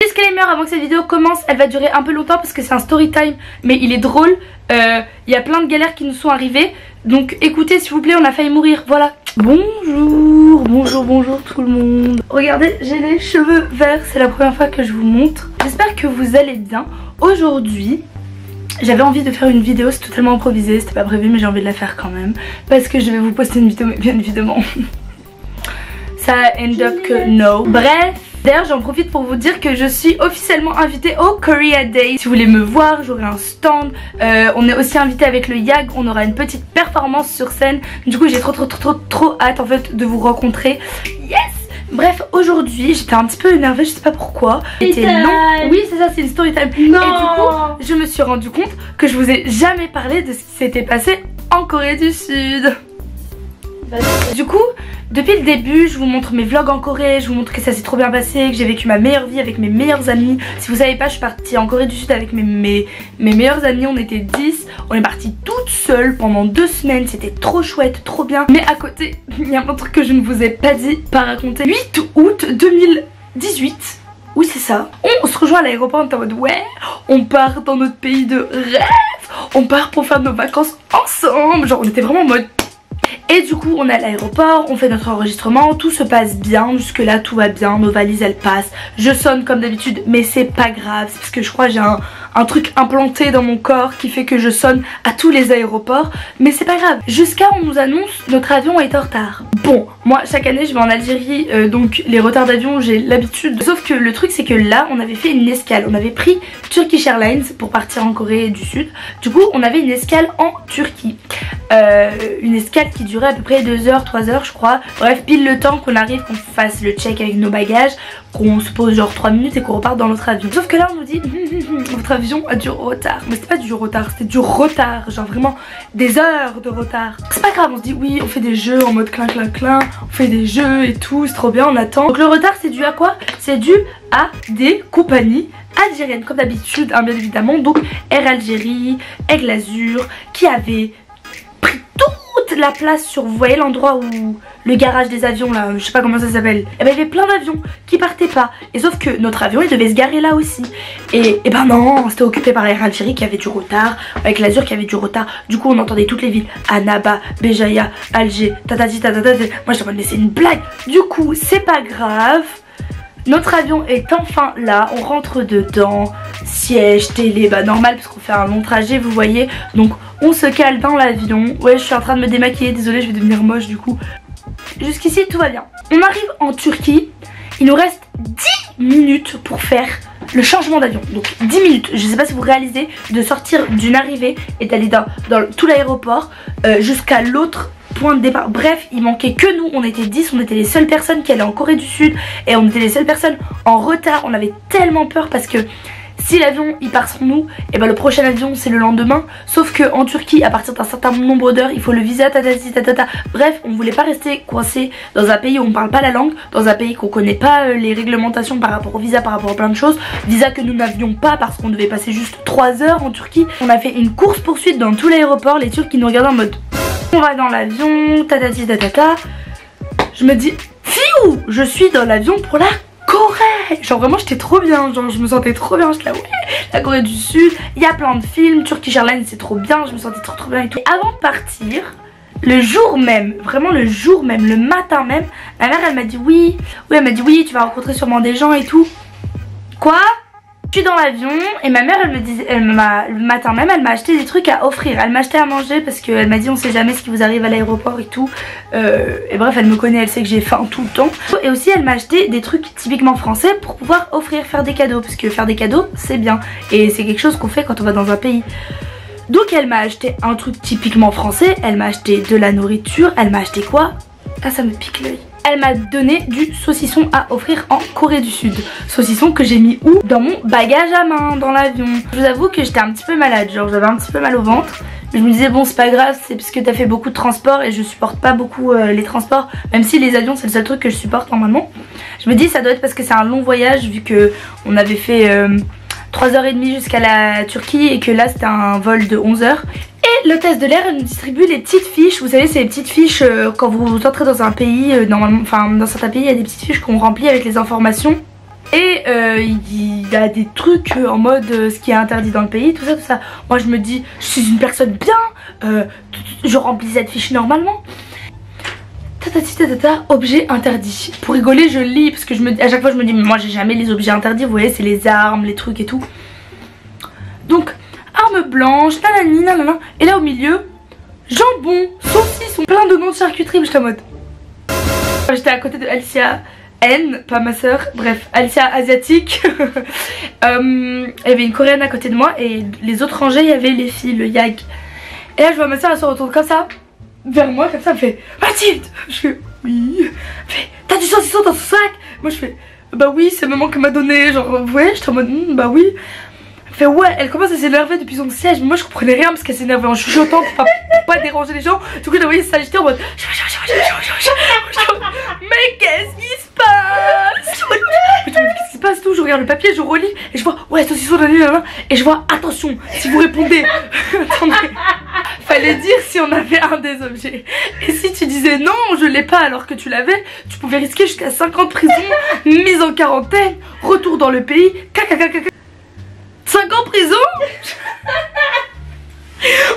Disclaimer avant que cette vidéo commence, elle va durer un peu longtemps parce que c'est un story time, mais il est drôle. Il y a plein de galères qui nous sont arrivées, donc écoutez s'il vous plaît, on a failli mourir, voilà. Bonjour, bonjour tout le monde. Regardez, j'ai les cheveux verts, c'est la première fois que je vous montre. J'espère que vous allez bien. Aujourd'hui, j'avais envie de faire une vidéo, c'est totalement improvisé, c'était pas prévu mais j'ai envie de la faire quand même. Parce que je vais vous poster une vidéo, mais bien évidemment ça end up que no. Bref, d'ailleurs j'en profite pour vous dire que je suis officiellement invitée au Korea Day. Si vous voulez me voir, j'aurai un stand. On est aussi invité avec le YAG, on aura une petite performance sur scène. Du coup j'ai trop hâte en fait de vous rencontrer. Yes! Bref, aujourd'hui j'étais un petit peu énervée, je sais pas pourquoi. C'était long. Oui c'est ça, c'est une story time. Non. Et du coup je me suis rendu compte que je vous ai jamais parlé de ce qui s'était passé en Corée du Sud. Du coup, depuis le début, je vous montre mes vlogs en Corée, je vous montre que ça s'est trop bien passé, que j'ai vécu ma meilleure vie avec mes meilleurs amis. Si vous savez pas, je suis partie en Corée du Sud avec mes meilleurs amis, on était 10. On est parti toutes seules pendant 2 semaines, c'était trop chouette, trop bien. Mais à côté, il y a un truc que je ne vous ai pas dit, pas raconté. 8 août 2018. Oui c'est ça. On se rejoint à l'aéroport, on est en mode ouais, on part dans notre pays de rêve, on part pour faire nos vacances ensemble. Genre on était vraiment en mode... Et du coup on est à l'aéroport, on fait notre enregistrement, tout se passe bien, jusque là tout va bien, nos valises elles passent. Je sonne comme d'habitude mais c'est pas grave, c'est parce que je crois que j'ai un truc implanté dans mon corps qui fait que je sonne à tous les aéroports. Mais c'est pas grave, jusqu'à on nous annonce notre avion est en retard. Bon, moi chaque année je vais en Algérie, donc les retards d'avion j'ai l'habitude. Sauf que le truc c'est que là on avait fait une escale, on avait pris Turkish Airlines pour partir en Corée du Sud. Du coup on avait une escale en Turquie. Une escale qui durait à peu près 2 heures, 3 heures je crois. Bref, pile le temps qu'on arrive, qu'on fasse le check avec nos bagages, qu'on se pose genre 3 minutes et qu'on reparte dans notre avion. Sauf que là on nous dit votre avion a du retard. Mais c'était pas du retard, c'était du retard, genre vraiment des heures de retard. C'est pas grave, on se dit oui on fait des jeux en mode clin, on fait des jeux et tout, c'est trop bien, on attend. Donc le retard c'est dû à quoi? C'est dû à des compagnies algériennes comme d'habitude hein, bien évidemment. Donc Air Algérie, Aigle Azur qui avait pris toute la place sur, vous voyez l'endroit où le garage des avions là, je sais pas comment ça s'appelle. Et ben il y avait plein d'avions qui partaient pas. Et sauf que notre avion il devait se garer là aussi. Et ben non, c'était occupé par Air Algérie qui avait du retard, avec l'Azur qui avait du retard. Du coup on entendait toutes les villes, Annaba, Béjaïa, Alger, tatati tatata. Moi je me mais c'est une blague. Du coup c'est pas grave. Notre avion est enfin là, on rentre dedans, siège, télé, bah normal parce qu'on fait un long trajet vous voyez. Donc on se cale dans l'avion. Ouais je suis en train de me démaquiller, désolée je vais devenir moche du coup. Jusqu'ici tout va bien. On arrive en Turquie, il nous reste 10 minutes pour faire le changement d'avion. Donc 10 minutes, je sais pas si vous réalisez, de sortir d'une arrivée et d'aller dans tout l'aéroport jusqu'à l'autre point de départ. Bref, il manquait que nous, on était 10, on était les seules personnes qui allaient en Corée du Sud et on était les seules personnes en retard. On avait tellement peur parce que si l'avion il part sans nous, et ben le prochain avion c'est le lendemain. Sauf que en Turquie à partir d'un certain nombre d'heures il faut le visa tatati tatata. Bref, on voulait pas rester coincé dans un pays où on parle pas la langue, dans un pays qu'on connaît pas les réglementations par rapport au visa, par rapport à plein de choses. Visa que nous n'avions pas parce qu'on devait passer juste 3 heures en Turquie. On a fait une course poursuite dans tout l'aéroport, les Turcs qui nous regardaient en mode on va dans l'avion, tatati tatata. Je me dis fiou, je suis dans l'avion pour la Corée. Genre vraiment j'étais trop bien, genre je me sentais trop bien, j'étais là ouais, la Corée du Sud, il y a plein de films, Turkish Airlines c'est trop bien, je me sentais trop bien et tout. Et avant de partir, le jour même, vraiment le jour même, le matin même, ma mère elle m'a dit oui, elle m'a dit oui tu vas rencontrer sûrement des gens et tout. Quoi? Je suis dans l'avion et ma mère elle me disait, le matin même elle m'a acheté des trucs à offrir. Elle m'a acheté à manger parce qu'elle m'a dit on sait jamais ce qui vous arrive à l'aéroport et tout. Et bref elle me connaît, elle sait que j'ai faim tout le temps. Et aussi elle m'a acheté des trucs typiquement français pour pouvoir offrir, faire des cadeaux. Parce que faire des cadeaux c'est bien et c'est quelque chose qu'on fait quand on va dans un pays. Donc elle m'a acheté un truc typiquement français, elle m'a acheté de la nourriture, elle m'a acheté quoi? Ah ça me pique l'œil. Elle m'a donné du saucisson à offrir en Corée du Sud. Saucisson que j'ai mis où? Dans mon bagage à main, dans l'avion. Je vous avoue que j'étais un petit peu malade, genre j'avais un petit peu mal au ventre. Je me disais bon c'est pas grave, c'est parce que t'as fait beaucoup de transports et je supporte pas beaucoup les transports. Même si les avions c'est le seul truc que je supporte normalement. Je me dis ça doit être parce que c'est un long voyage vu que on avait fait 3h30 jusqu'à la Turquie et que là c'était un vol de 11h. Et l'hôtesse de l'air elle nous distribue les petites fiches. Vous savez c'est les petites fiches quand vous entrez dans un pays, normalement, enfin dans certains pays il y a des petites fiches qu'on remplit avec les informations. Et il y a des trucs en mode ce qui est interdit dans le pays, tout ça, tout ça. Moi je me dis, je suis une personne bien, je remplis cette fiche normalement. Objet interdit. Pour rigoler je lis parce que à chaque fois je me dis mais moi j'ai jamais les objets interdits, vous voyez c'est les armes, les trucs et tout. Donc arme blanche, nanani nanana. Et là au milieu, jambon, saucisson, plein de noms de charcuterie. J'étais en mode, j'étais à côté de Alicia N, pas ma soeur, bref Alicia asiatique. Il y avait une coréenne à côté de moi et les autres rangées il y avait les filles, le yag. Et là je vois ma soeur, elle se retourne comme ça vers moi, comme ça, elle fait Mathilde. Je fais oui. Elle fait t'as du saucisson dans son sac? Moi je fais bah oui, c'est maman qui m'a donné. Genre ouais, j'étais en mode bah oui. Elle fait ouais, elle commence à s'énerver depuis son siège. Mais moi je comprenais rien parce qu'elle s'énervait en chuchotant pour pas déranger les gens. Du coup j'ai envoyé ça, j'étais en mode mais qu'est-ce qui se passe? Qu'est-ce qui se passe tout? Je regarde le papier, je relis et je vois ouais saucisson et je vois attention si vous répondez. Attendez. Fallait dire si on avait un des objets. Et si tu disais non, je l'ai pas alors que tu l'avais, tu pouvais risquer jusqu'à 5 ans de prison, mise en quarantaine, retour dans le pays, 5 ans de prison.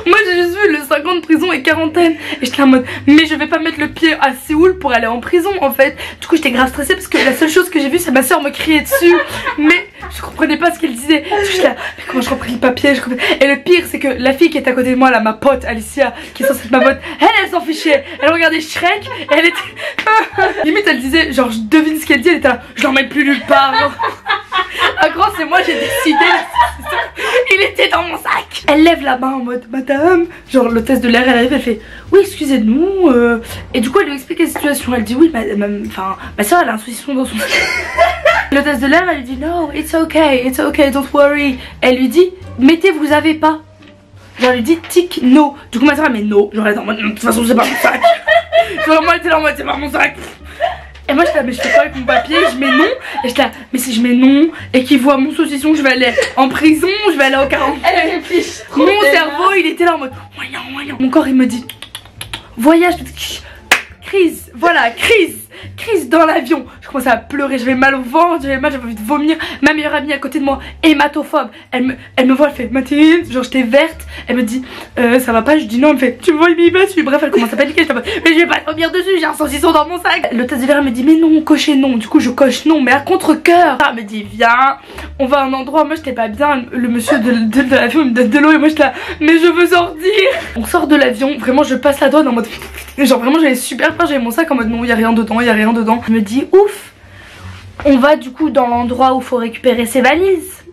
Moi j'ai juste vu le 5 ans de prison et quarantaine. Et j'étais en mode mais je vais pas mettre le pied à Séoul pour aller en prison en fait. Du coup j'étais grave stressée parce que la seule chose que j'ai vue c'est ma soeur me crier dessus. Mais je comprenais pas ce qu'elle disait. J'étais là, mais comment je repris le papier, Et le pire c'est que la fille qui est à côté de moi là, ma pote Alicia, qui est censée être ma pote, elle s'en fichait. Elle regardait Shrek et elle était limite elle disait genre je devine ce qu'elle dit. Elle était là, je l'emmène plus nulle part genre. Ah gros c'est moi j'ai décidé. Il était dans mon sac. Elle lève la main en mode madame, genre l'hôtesse de l'air elle arrive, elle fait oui excusez-nous et du coup elle lui explique la situation. Elle dit oui ma soeur elle a un saucisson dans son sac. L'hôtesse de l'air elle lui dit no it's okay don't worry. Elle lui dit mettez vous avez pas. Genre elle lui dit tic no. Du coup ma soeur elle met no. Genre elle est en mode de toute façon c'est pas mon sac. Genre moi elle était là en mode c'est pas mon sac. Et moi j'étais là mais je fais quoi avec mon papier? Je mets non. Et j'étais là mais si je mets non et qu'il voit mon saucisson je vais aller en prison, je vais aller en quarantaine. Elle réfléchit trop. Mon cerveau il était là en mode moyen. Mon corps il me dit voyage, crise, voilà, crise dans l'avion. Je commençais à pleurer, j'avais mal au ventre, j'avais envie de vomir. Ma meilleure amie à côté de moi, hématophobe, elle me voit, elle fait Mathilde, genre j'étais verte. Elle me dit ça va pas, je dis non, elle me fait tu me vois il m'y dessus. Bref elle commence à paniquer, je mais je vais pas vomir dessus, j'ai un saucisson dans mon sac. L'hôtesse de l'air me dit mais non, cochez non. Du coup je coche non, mais à contre-cœur. Elle me dit viens, on va à un endroit. Moi j'étais pas bien, le monsieur de l'avion il me donne de l'eau et moi j'étais là mais je veux sortir. On sort de l'avion, vraiment je passe la douane en mode genre vraiment j'avais super peur, j'avais mon sac en mode non il y a rien dedans, Je me dis ouf. On va du coup dans l'endroit où il faut récupérer ses valises.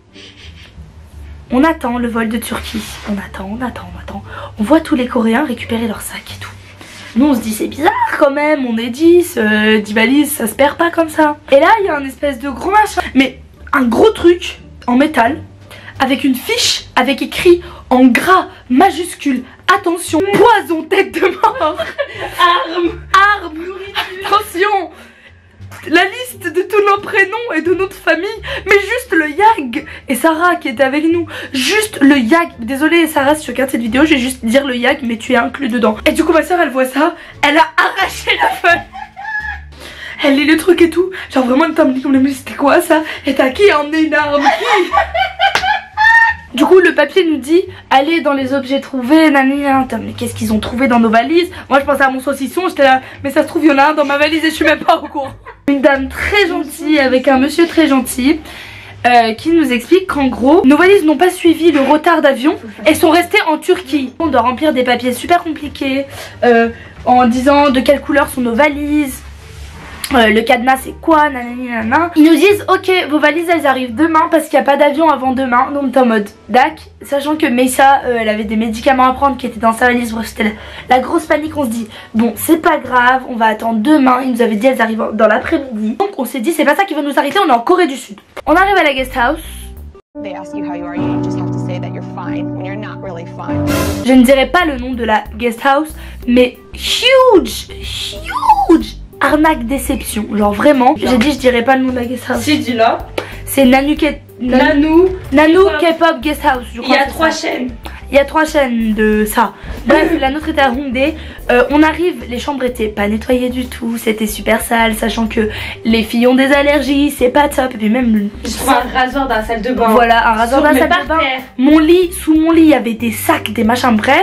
On attend le vol de Turquie. On attend. On voit tous les Coréens récupérer leurs sacs et tout. Nous on se dit c'est bizarre quand même, on est 10 valises, ça se perd pas comme ça. Et là il y a un espèce de gros machin, mais un gros truc en métal avec une fiche avec écrit en gras majuscule attention, poison tête de mort. Arme, nourriture. Attention, la liste de tous nos prénoms et de notre famille, mais juste le yag. Et Sarah qui était avec nous, juste le yag. Désolée Sarah si tu regardes cette vidéo, je vais juste dire le yag mais tu es inclus dedans. Et du coup ma soeur elle voit ça, elle a arraché la feuille. Elle lit le truc et tout, genre vraiment elle me dit mais c'était quoi ça? Et t'as qui a emmené une arme? Qui? Du coup le papier nous dit allez dans les objets trouvés, nanana. Mais qu'est-ce qu'ils ont trouvé dans nos valises? Moi je pensais à mon saucisson, j'étais là mais ça se trouve il y en a un dans ma valise et je suis même pas au courant. Une dame très gentille avec un monsieur très gentil qui nous explique qu'en gros nos valises n'ont pas suivi le retard d'avion et sont restées en Turquie. On doit remplir des papiers super compliqués en disant de quelle couleur sont nos valises. Le cadenas c'est quoi, nanana. Ils nous disent ok vos valises elles arrivent demain parce qu'il n'y a pas d'avion avant demain. Donc t'es en mode dac, sachant que Meissa elle avait des médicaments à prendre qui étaient dans sa valise. Bref c'était la grosse panique. On se dit bon c'est pas grave, on va attendre demain. Ils nous avaient dit elles arrivent dans l'après-midi. Donc on s'est dit c'est pas ça qui va nous arrêter, on est en Corée du Sud. On arrive à la guest house. Je ne dirai pas le nom de la guest house mais huge arnaque déception, genre vraiment. J'ai dit je dirais pas le nom de la guest house. Si dis-là. C'est Nanu K-pop guest house je crois. Il y a 3 chaînes. Il y a 3 chaînes de ça. Bref, la nôtre était à Hongdae. On arrive, les chambres étaient pas nettoyées du tout. C'était super sale, sachant que les filles ont des allergies, c'est pas top. Et puis même... Je trouve un rasoir dans la salle de bain. Voilà, un rasoir dans la salle de bain. Mon lit, sous mon lit, il y avait des sacs, des machins, bref.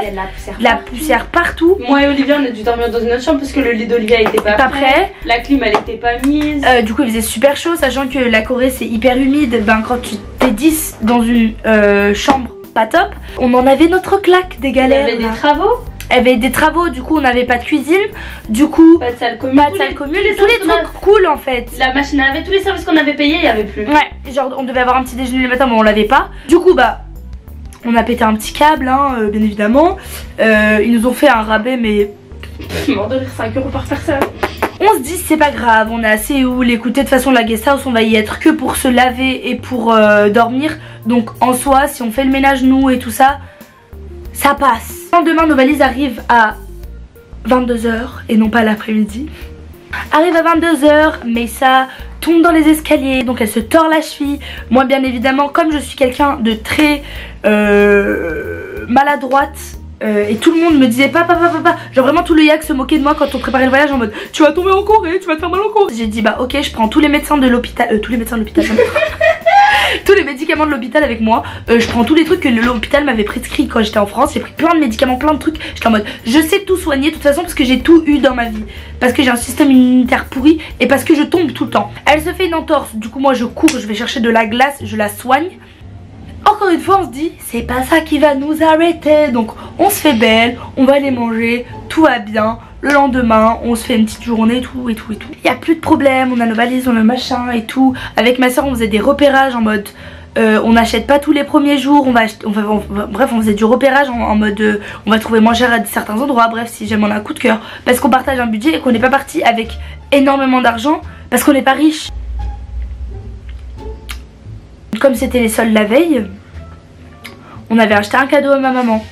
Il y a la poussière partout. Moi et Olivia, on a dû dormir dans une autre chambre parce que le lit d'Olivia était pas prêt. La clim, elle était pas mise. Du coup, il faisait super chaud, sachant que la Corée, c'est hyper humide. Ben, quand tu t'es 10 dans une chambre pas top, on en avait notre claque des galères. Il y avait des travaux. Il y avait des travaux, du coup on n'avait pas de cuisine, du coup pas de salle commune, tous les trucs cool en fait. La machine à laver, tous les services qu'on avait payés, il n'y avait plus. Ouais, genre on devait avoir un petit déjeuner le matin mais on l'avait pas. Du coup bah on a pété un petit câble hein, bien évidemment. Ils nous ont fait un rabais mais mort de rire, 5 € par personne. On se dit c'est pas grave, on est à Séoul, écoutez de toute façon la guest house on va y être que pour se laver et pour dormir. Donc en soi si on fait le ménage nous et tout ça, ça passe. Demain nos valises arrivent à 22 h et non pas l'après-midi. Arrive à 22 h, mais ça tombe dans les escaliers, donc elle se tord la cheville. Moi bien évidemment comme je suis quelqu'un de très maladroite, et tout le monde me disait papa, genre vraiment tout le yak se moquait de moi quand on préparait le voyage en mode tu vas tomber en Corée, tu vas te faire mal en Corée. J'ai dit bah ok, je prends tous les médecins de l'hôpital, tous les médicaments de l'hôpital avec moi. Je prends tous les trucs que l'hôpital m'avait prescrit quand j'étais en France. J'ai pris plein de médicaments, plein de trucs. J'étais en mode je sais tout soigner de toute façon parce que j'ai tout eu dans ma vie, parce que j'ai un système immunitaire pourri et parce que je tombe tout le temps. Elle se fait une entorse, du coup moi je cours, je vais chercher de la glace, je la soigne. Encore une fois on se dit c'est pas ça qui va nous arrêter, donc on se fait belle, on va aller manger, tout va bien. Le lendemain on se fait une petite journée, tout et tout et tout. Il n'y a plus de problème, on a nos valises, on a le machin et tout. Avec ma soeur on faisait des repérages en mode on n'achète pas tous les premiers jours, bref on faisait du repérage en mode on va trouver moins cher à certains endroits. Bref si jamais on a un coup de cœur, parce qu'on partage un budget et qu'on n'est pas parti avec énormément d'argent parce qu'on n'est pas riche. Comme c'était les soldes la veille, on avait acheté un cadeau à ma maman.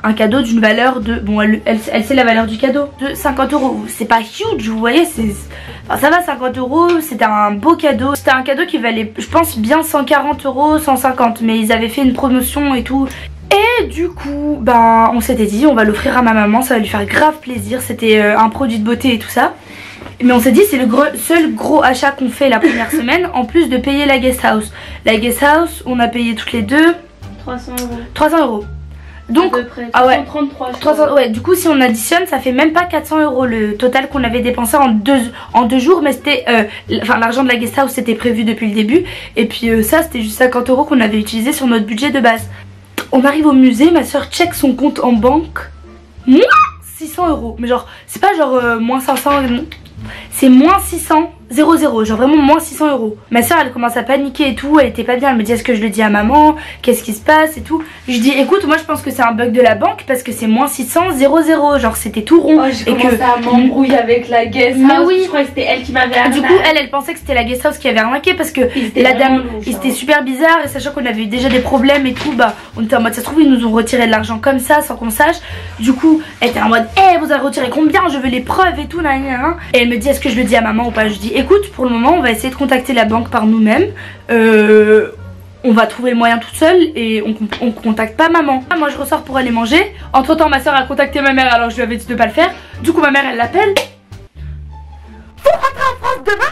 Un cadeau d'une valeur de... Bon elle sait la valeur du cadeau. De 50 €. C'est pas huge, vous voyez, c'est... Enfin, ça va 50 €, c'était un beau cadeau. C'était un cadeau qui valait je pense bien 140 €, 150. Mais ils avaient fait une promotion et tout. Et du coup ben on s'était dit on va l'offrir à ma maman, ça va lui faire grave plaisir. C'était un produit de beauté et tout ça. Mais on s'est dit c'est le seul gros achat qu'on fait la première semaine, en plus de payer la guest house. La guest house on a payé toutes les deux 300 €. 300 €. Donc, ah ouais, 333 ouais, du coup si on additionne ça fait même pas 400 € le total qu'on avait dépensé en deux jours. Mais c'était, enfin l'argent de la guest house c'était prévu depuis le début. Et puis ça c'était juste 50 € qu'on avait utilisé sur notre budget de base. On arrive au musée, ma soeur check son compte en banque, moins 600 €. Mais genre, c'est pas genre moins 500, c'est moins 600, 0,0, genre vraiment moins 600 €. Ma soeur elle commence à paniquer et tout, elle était pas bien, elle me dit est-ce que je le dis à maman, qu'est-ce qui se passe et tout. Je dis écoute moi je pense que c'est un bug de la banque parce que c'est moins 600, 0,0, genre c'était tout rond. Oh, j'ai commencé à m'embrouiller avec la guest house, oui. Je crois que c'était elle qui m'avait arnaqué. Du coup elle pensait que c'était la guest house qui avait arnaqué parce que la dame, c'était super bizarre. Et sachant qu'on avait eu déjà des problèmes et tout, bah on était en mode ça se trouve ils nous ont retiré de l'argent comme ça sans qu'on sache. Du coup elle était en mode vous avez retiré combien, je veux les preuves et tout nan. Et elle me dit est-ce que je le dis à maman ou pas. Je dis écoute pour le moment on va essayer de contacter la banque par nous-mêmes. On va trouver le moyen toute seule et on contacte pas maman. Moi je ressors pour aller manger. Entre temps ma soeur a contacté ma mère alors je lui avais dit de pas le faire. Du coup ma mère elle l'appelle. Faut rentrer en France demain.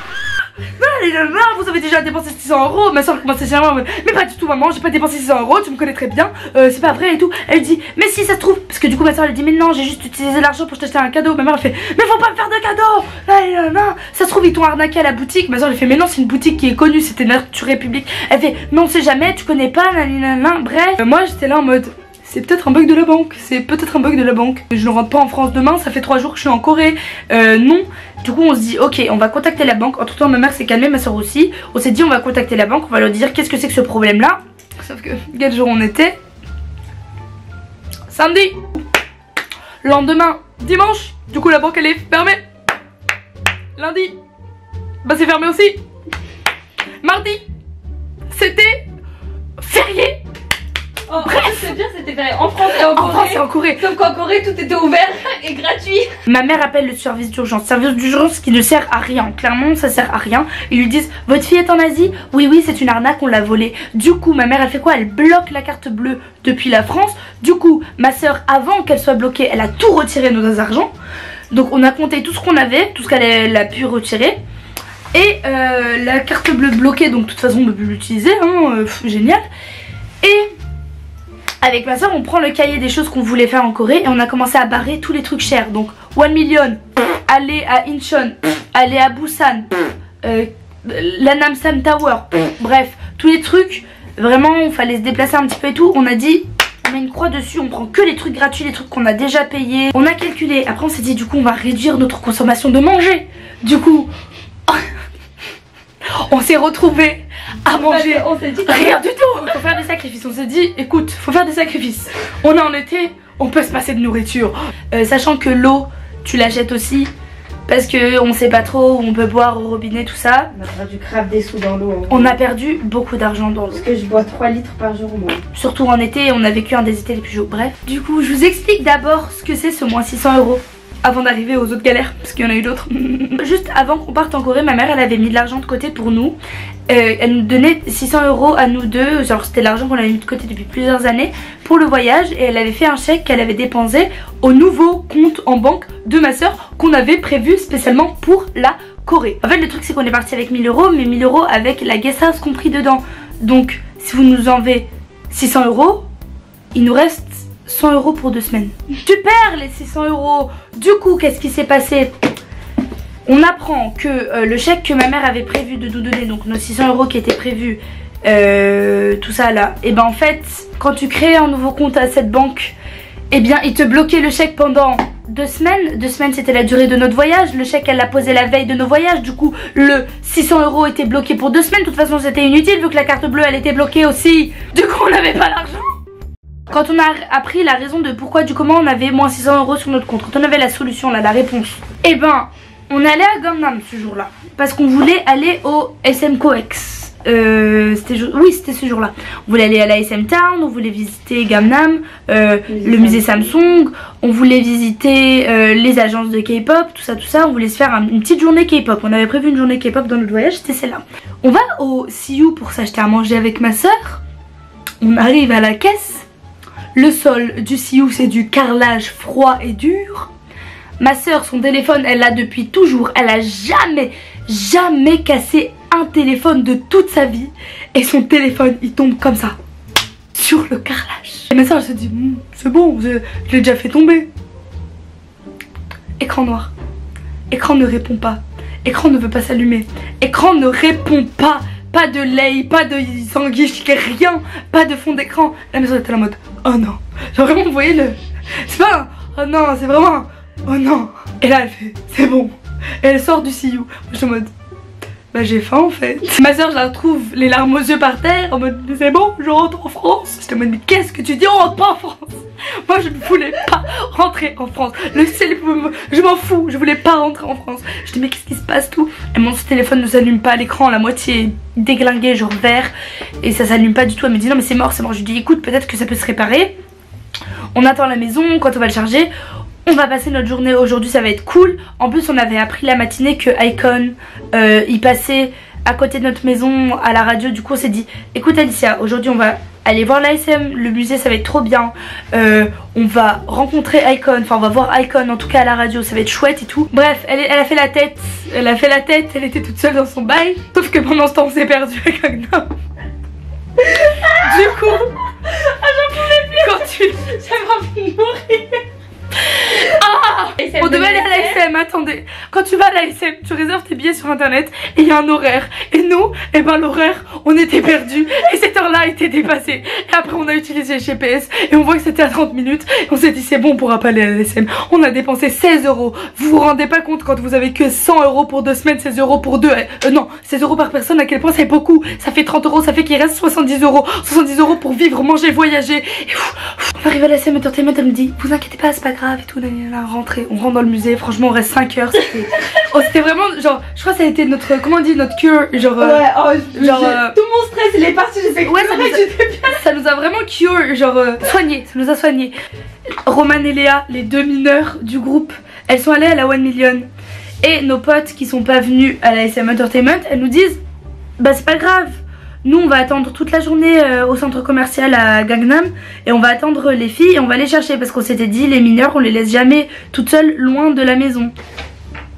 Vous avez déjà dépensé 600 €. Ma soeur commence à dire mais pas du tout maman, j'ai pas dépensé 600 €, tu me connais très bien, c'est pas vrai et tout. Elle dit mais si ça se trouve, parce que du coup ma soeur elle dit mais non j'ai juste utilisé l'argent pour t'acheter un cadeau. Ma mère elle fait mais faut pas me faire de cadeau, ça se trouve ils t'ont arnaqué à la boutique. Ma soeur elle fait mais non c'est une boutique qui est connue, c'était Nature République. Elle fait mais on sait jamais, tu connais pas, bref. Moi j'étais là en mode c'est peut-être un bug de la banque, c'est peut-être un bug de la banque. Je ne rentre pas en France demain, ça fait 3 jours que je suis en Corée, non. Du coup on se dit ok on va contacter la banque. Entre temps ma mère s'est calmée, ma soeur aussi. On s'est dit on va contacter la banque, on va leur dire qu'est-ce que c'est que ce problème là. Sauf que quel jour on était? Samedi. Lendemain dimanche. Du coup la banque elle est fermée. Lundi bah c'est fermé aussi. Mardi c'était férié. Oh, bref, c'est bien, c'était c'était fait en France et en Corée. En France et en Corée. Sauf qu'en Corée, tout était ouvert et gratuit. Ma mère appelle le service d'urgence. Service d'urgence qui ne sert à rien. Clairement, ça sert à rien. Ils lui disent, votre fille est en Asie? Oui, oui, c'est une arnaque, on l'a volée. Du coup, ma mère, elle fait quoi? Elle bloque la carte bleue depuis la France. Du coup, ma soeur, avant qu'elle soit bloquée, elle a tout retiré nos argents. Donc, on a compté tout ce qu'on avait, tout ce qu'elle a pu retirer. Et la carte bleue bloquée, donc de toute façon on ne peut plus l'utiliser, hein, génial. Et avec ma soeur on prend le cahier des choses qu'on voulait faire en Corée et on a commencé à barrer tous les trucs chers. Donc 1 million, aller à Incheon, aller à Busan, la Namsan Tower, bref, tous les trucs, vraiment il fallait se déplacer un petit peu et tout. On a dit, on met une croix dessus, on prend que les trucs gratuits, les trucs qu'on a déjà payés. On a calculé, après on s'est dit du coup on va réduire notre consommation de manger. Du coup... on s'est retrouvés à manger on s'est dit rien du tout. Faut faire des sacrifices. On s'est dit écoute, faut faire des sacrifices. On est en été, on peut se passer de nourriture. Sachant que l'eau, tu la jettes aussi. Parce que on sait pas trop où on peut boire au robinet, tout ça. On a perdu grave des sous dans l'eau. On a perdu beaucoup d'argent dans l'eau. Parce que je bois 3 litres par jour moi. Surtout en été, on a vécu un des étés les plus chauds. Bref, du coup, je vous explique d'abord ce que c'est ce moins 600 €. Avant d'arriver aux autres galères, parce qu'il y en a eu d'autres. Juste avant qu'on parte en Corée, ma mère elle avait mis de l'argent de côté pour nous. Elle nous donnait 600 € à nous deux, genre c'était l'argent qu'on avait mis de côté depuis plusieurs années pour le voyage. Et elle avait fait un chèque qu'elle avait dépensé au nouveau compte en banque de ma soeur qu'on avait prévu spécialement pour la Corée. En fait le truc c'est qu'on est parti avec 1000 €, mais 1000 € avec la guest house compris dedans. Donc si vous nous enlevez 600 €, il nous reste 100 € pour 2 semaines. Super les 600 €. Du coup qu'est-ce qui s'est passé? On apprend que le chèque que ma mère avait prévu de nous donner, donc nos 600 € qui étaient prévus, tout ça là, et ben en fait quand tu crées un nouveau compte à cette banque, et bien ils te bloquaient le chèque pendant 2 semaines. 2 semaines c'était la durée de notre voyage. Le chèque elle l'a posé la veille de nos voyages. Du coup le 600 € était bloqué pour 2 semaines. De toute façon c'était inutile vu que la carte bleue elle était bloquée aussi. Du coup on n'avait pas l'argent. Quand on a appris la raison de pourquoi du comment on avait moins 600 € sur notre compte, quand on avait la solution là, la réponse, et ben on allait à Gangnam ce jour là parce qu'on voulait aller au SM Coex. Oui c'était ce jour là. On voulait aller à la SM Town, on voulait visiter Gangnam, le musée Samsung, on voulait visiter les agences de K-pop, tout ça. On voulait se faire une petite journée K-pop. On avait prévu une journée K-pop dans notre voyage, c'était celle-là. On va au CU pour s'acheter à manger avec ma soeur. On arrive à la caisse. Le sol du CU c'est du carrelage froid et dur. Ma soeur son téléphone elle l'a depuis toujours. Elle a jamais cassé un téléphone de toute sa vie. Et son téléphone il tombe comme ça sur le carrelage. Et ma soeur elle se dit c'est bon, je l'ai déjà fait tomber. Écran noir. Écran ne répond pas. Écran ne veut pas s'allumer. Écran ne répond pas. Pas de lait, pas de sanguiche, rien, pas de fond d'écran. La maison était en mode oh non. Genre vraiment vous voyez le... c'est pas un oh non, c'est vraiment un oh non. Et là elle fait c'est bon. Et elle sort du CU. Je suis en mode bah j'ai faim en fait. Ma soeur je la retrouve les larmes aux yeux par terre en mode c'est bon je rentre en France. J'étais en mode mais qu'est-ce que tu dis, on rentre pas en France. Moi je ne voulais pas rentrer en France. Je m'en fous, je voulais pas rentrer en France. Je dis mais qu'est-ce qui se passe tout. Et mon téléphone ne s'allume pas, l'écran la moitié est déglingué genre vert. Et ça s'allume pas du tout. Elle me dit non mais c'est mort. Je lui dis écoute peut-être que ça peut se réparer. On attend la maison, quand on va le charger on va passer notre journée aujourd'hui, ça va être cool. En plus on avait appris la matinée que Icon il passait à côté de notre maison à la radio. Du coup on s'est dit écoute Alicia, aujourd'hui on va aller voir l'ASM, le musée ça va être trop bien. On va rencontrer Icon, enfin on va voir Icon en tout cas à la radio, ça va être chouette et tout. Bref elle a fait la tête, elle était toute seule dans son bail. Sauf que pendant ce temps on s'est perdu avec Gangnam. Du coup j'en pouvais plus. Quand j'avais envie de mourir. Ah, on devait aller à l'ASM, attendez. Quand tu vas à l'ASM, tu réserves tes billets sur internet et il y a un horaire. Et nous, eh ben l'horaire, on était perdus et cette heure-là était dépassée. Et après on a utilisé le GPS et on voit que c'était à 30 minutes. Et on s'est dit c'est bon, on pourra pas aller à l'ASM. On a dépensé 16 €. Vous vous rendez pas compte quand vous avez que 100 € pour 2 semaines, 16 € pour 2. Non, 16 € par personne, à quel point c'est beaucoup. Ça fait 30 €, ça fait qu'il reste 70 €. 70 € pour vivre, manger, voyager. Et on arrive à l'ASM Entertainment, elle me dit vous inquiétez pas, c'est pas grave et tout. Rentrer, on rentre dans le musée, franchement on reste 5 heures. C'était vraiment genre, je crois que ça a été notre, comment on dit, notre cure, genre, ouais, tout mon stress il est parti, j'ai fait ouais, ça nous nous a vraiment genre soigné, ça nous a soigné. Roman et Léa, les 2 mineurs du groupe, elles sont allées à la 1 million. Et nos potes qui sont pas venus à la SM Entertainment, elles nous disent bah c'est pas grave, nous on va attendre toute la journée au centre commercial à Gangnam et on va attendre les filles et on va les chercher parce qu'on s'était dit les mineurs on les laisse jamais toutes seules loin de la maison.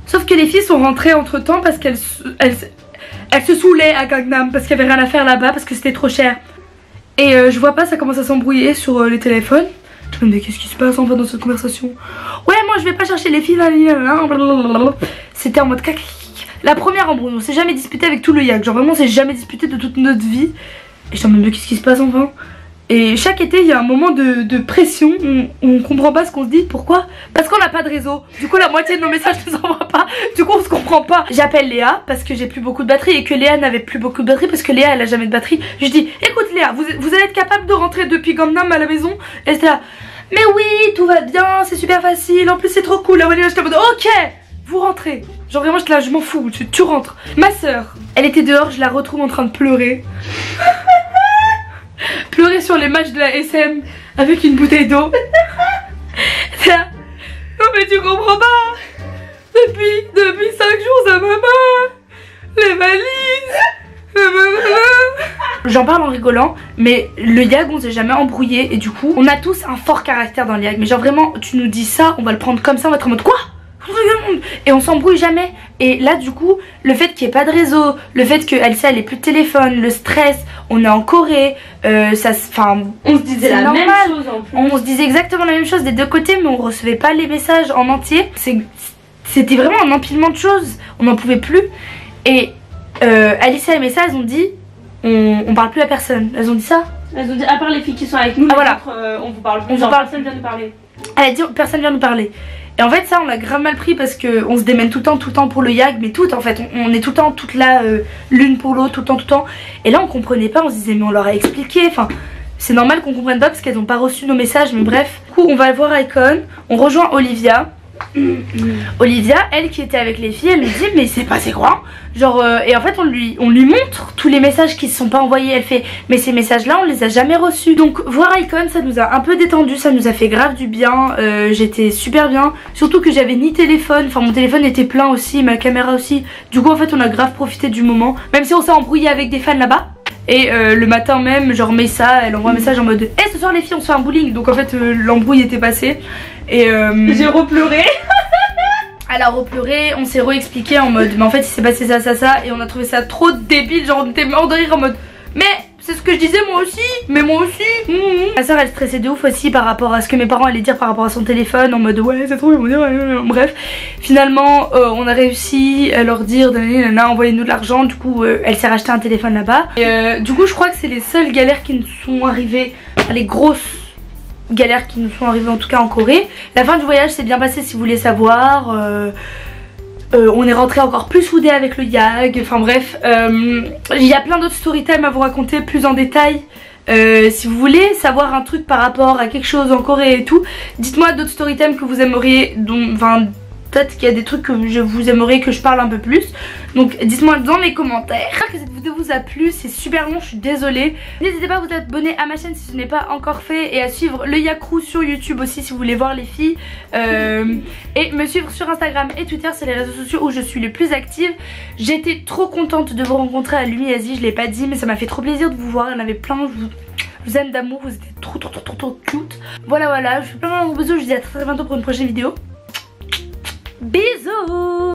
Sauf que les filles sont rentrées entre temps parce qu'elles se saoulaient à Gangnam parce qu'il y avait rien à faire là-bas parce que c'était trop cher. Et je vois pas, ça commence à s'embrouiller sur les téléphones. Je me dis qu'est-ce qui se passe enfin dans cette conversation. Ouais moi je vais pas chercher les filles. C'était en mode cac. La première embrouille, on s'est jamais disputé avec tout le YAG. Genre vraiment on s'est jamais disputé de toute notre vie. Et je me dis qu'est-ce qui se passe enfin. Et chaque été il y a un moment de pression où on comprend pas ce qu'on se dit. Pourquoi? Parce qu'on n'a pas de réseau. Du coup la moitié de nos messages ne s'envoient pas. Du coup on se comprend pas. J'appelle Léa parce que j'ai plus beaucoup de batterie et que Léa n'avait plus beaucoup de batterie parce que Léa elle a jamais de batterie. Je dis écoute Léa, vous allez être capable de rentrer depuis Gangnam à la maison? Et c'était là mais oui tout va bien, c'est super facile, en plus c'est trop cool. La j'étais en mode ok vous rentrez. Genre vraiment j'étais là je m'en fous, tu rentres. Ma soeur elle était dehors, je la retrouve en train de pleurer. Pleurer sur les matchs de la SM avec une bouteille d'eau. Non mais tu comprends pas. Depuis 5 jours ça me bat. Les valises. J'en parle en rigolant, mais le YAG on s'est jamais embrouillé et du coup on a tous un fort caractère dans le YAG. Mais genre vraiment tu nous dis ça, on va le prendre comme ça, on va être en mode quoi? Et on s'embrouille jamais. Et là du coup le fait qu'il n'y ait pas de réseau, le fait que Elsa elle ait plus de téléphone, le stress, on est en Corée, on se disait la même chose en plus. On se disait exactement la même chose des deux côtés mais on recevait pas les messages en entier. C'était vraiment un empilement de choses, on n'en pouvait plus. Et Alicia et Messa elles ont dit on parle plus à personne. Elles ont dit ça. Elles ont dit à part les filles qui sont avec nous, voilà. On vous parle plus. Personne vient nous parler. Elle a dit personne vient nous parler. Et en fait ça on l'a grave mal pris parce qu'on se démène tout le temps pour le YAG. Mais tout en fait on est tout le temps toutes là l'une pour l'autre tout le temps. Et là on comprenait pas, on se disait mais on leur a expliqué. Enfin c'est normal qu'on comprenne pas parce qu'elles ont pas reçu nos messages. Mais bref, du coup on va voir Icon. On rejoint Olivia. Olivia, elle qui était avec les filles, elle lui dit mais c'est passé quoi? Genre et en fait on lui montre tous les messages qui se sont pas envoyés. Elle fait mais ces messages là on les a jamais reçus. Donc voir Icon ça nous a un peu détendu, ça nous a fait grave du bien. J'étais super bien, surtout que j'avais ni téléphone, enfin mon téléphone était plein aussi, ma caméra aussi. Du coup en fait on a grave profité du moment, même si on s'est embrouillé avec des fans là-bas. Et le matin même, genre Messa, elle envoie un message en mode hey, ce soir les filles on se fait un bowling. Donc en fait l'embrouille était passée. Et j'ai repleuré. Elle a repleuré, on s'est re-expliqué en mode mais en fait il s'est passé ça. Et on a trouvé ça trop débile, genre on était mort de rire en mode mais c'est ce que je disais moi aussi, mais moi aussi. Ma soeur elle stressait de ouf aussi par rapport à ce que mes parents allaient dire par rapport à son téléphone. En mode ouais c'est trop, ils vont dire bref. Finalement on a réussi à leur dire envoyez-nous de l'argent. Du coup elle s'est racheté un téléphone là-bas. Et du coup je crois que c'est les seules galères qui nous sont arrivées, les grosses galères qui nous sont arrivées en tout cas en Corée. La fin du voyage s'est bien passée si vous voulez savoir. On est rentré encore plus soudés avec le YAG. Enfin bref, il y a plein d'autres storytime à vous raconter plus en détail. Si vous voulez savoir un truc par rapport à quelque chose en Corée et tout, dites-moi d'autres storytime que vous aimeriez, peut-être qu'il y a des trucs que vous aimeriez que je parle un peu plus. Donc dites-moi dans les commentaires. J'espère que cette vidéo vous a plu, c'est super long, je suis désolée. N'hésitez pas à vous abonner à ma chaîne si ce n'est pas encore fait. Et à suivre le YAG Crew sur YouTube aussi si vous voulez voir les filles. Et me suivre sur Instagram et Twitter, c'est les réseaux sociaux où je suis le plus active. J'étais trop contente de vous rencontrer à Lui Asie, je l'ai pas dit mais ça m'a fait trop plaisir de vous voir. Il y en avait plein, je vous aime d'amour, vous étiez trop cute. Voilà, je vous fais plein de gros bisous, je vous dis à très bientôt pour une prochaine vidéo. Bisous.